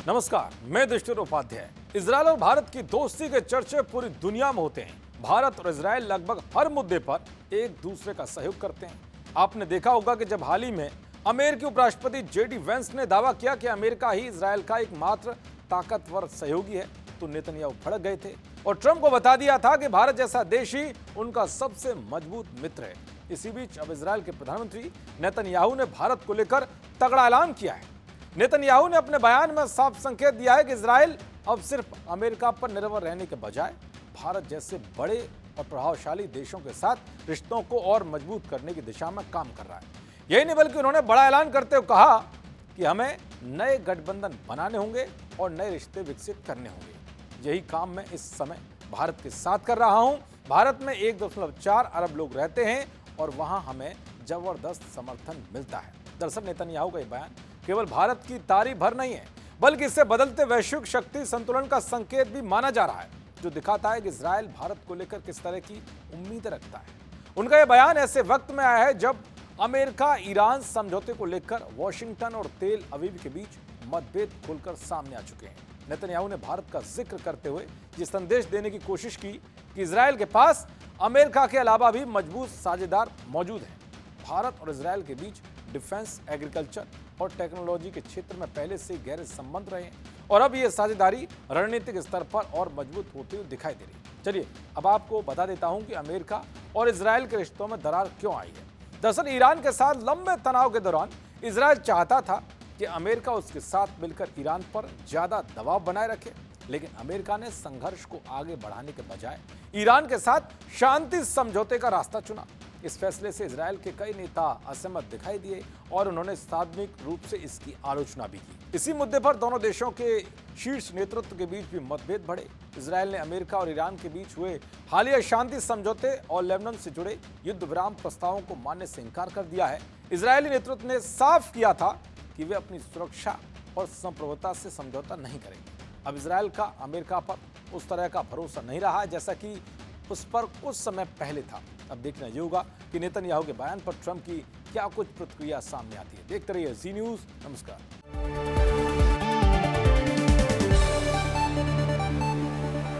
नमस्कार, मैं दृष्टि उपाध्याय। इजरायल और भारत की दोस्ती के चर्चे पूरी दुनिया में होते हैं। भारत और इजरायल लगभग हर मुद्दे पर एक दूसरे का सहयोग करते हैं। आपने देखा होगा कि जब हाल ही में अमेरिकी उपराष्ट्रपति जेडी वेंस ने दावा किया कि अमेरिका ही इजरायल का एकमात्र ताकतवर सहयोगी है, तो नेतन्याहू भड़क गए थे और ट्रंप को बता दिया था कि भारत जैसा देश ही उनका सबसे मजबूत मित्र है। इसी बीच अब इजरायल के प्रधानमंत्री नेतन्याहू ने भारत को लेकर तगड़ा ऐलान किया है। नेतन्याहू ने अपने बयान में साफ संकेत दिया है कि इजरायल अब सिर्फ अमेरिका पर निर्भर रहने के बजाय भारत जैसे बड़े और प्रभावशाली देशों के साथ रिश्तों को और मजबूत करने की दिशा में काम कर रहा है। यही नहीं बल्कि उन्होंने बड़ा ऐलान करते हुए कहा कि हमें नए गठबंधन बनाने होंगे और नए रिश्ते विकसित करने होंगे। यही काम मैं इस समय भारत के साथ कर रहा हूं। भारत में 1.4 अरब लोग रहते हैं और वहां हमें जबरदस्त समर्थन मिलता है। दरअसल नेतन्याहू का यह बयान केवल भारत की तारीफ भर नहीं है, बल्कि इससे बदलते वैश्विक शक्ति संतुलन का संकेत भी माना जा रहा है, जो दिखाता है कि इजरायल भारत को लेकर किस तरह की उम्मीदें रखता है। उनका यह बयान ऐसे वक्त में आया है जब अमेरिका ईरान समझौते को लेकर वॉशिंगटन और तेल अवीव के बीच मतभेद खुलकर सामने आ चुके हैं। नेतन्याहू ने भारत का जिक्र करते हुए ये संदेश देने की कोशिश की कि इजरायल के पास अमेरिका के अलावा भी मजबूत साझेदार मौजूद हैं। भारत और इजरायल के बीच डिफेंस, एग्रीकल्चर और टेक्नोलॉजी के क्षेत्र में पहले से गहरे संबंध रहे हैं और अब ये साझेदारी रणनीतिक स्तर पर और मजबूत होते हुए दिखाई दे रही है। चलिए अब आपको बता देता हूं कि अमेरिका और इजरायल के रिश्तों में दरार क्यों आई है। दरअसल ईरान के साथ लंबे तनाव के दौरान इजरायल चाहता था कि अमेरिका उसके साथ मिलकर ईरान पर ज्यादा दबाव बनाए रखे, लेकिन अमेरिका ने संघर्ष को आगे बढ़ाने के बजाय ईरान के साथ शांति समझौते का रास्ता चुना। इस फैसले से इजरायल के कई नेता असहमत दिखाई दिए और उन्होंने सार्वजनिक रूप से इसकी आलोचना भी की। इसी मुद्दे पर दोनों देशों के शीर्ष नेतृत्व के बीच भी मतभेद बढ़े। इजरायल ने अमेरिका और ईरान के बीच हुए हालिया शांति समझौते और लेबनान से जुड़े युद्ध विराम प्रस्तावों को मानने से इनकार कर दिया है। इजरायली नेतृत्व ने साफ किया था कि वे अपनी सुरक्षा और संप्रभुता से समझौता नहीं करेंगे। अब इजरायल का अमेरिका पर उस तरह का भरोसा नहीं रहा है जैसा कि उस पर कुछ समय पहले था। अब देखना ये होगा कि नेतन्याहू के बयान पर ट्रंप की क्या कुछ प्रतिक्रिया सामने आती है। देखते रहिए जी न्यूज़। नमस्कार।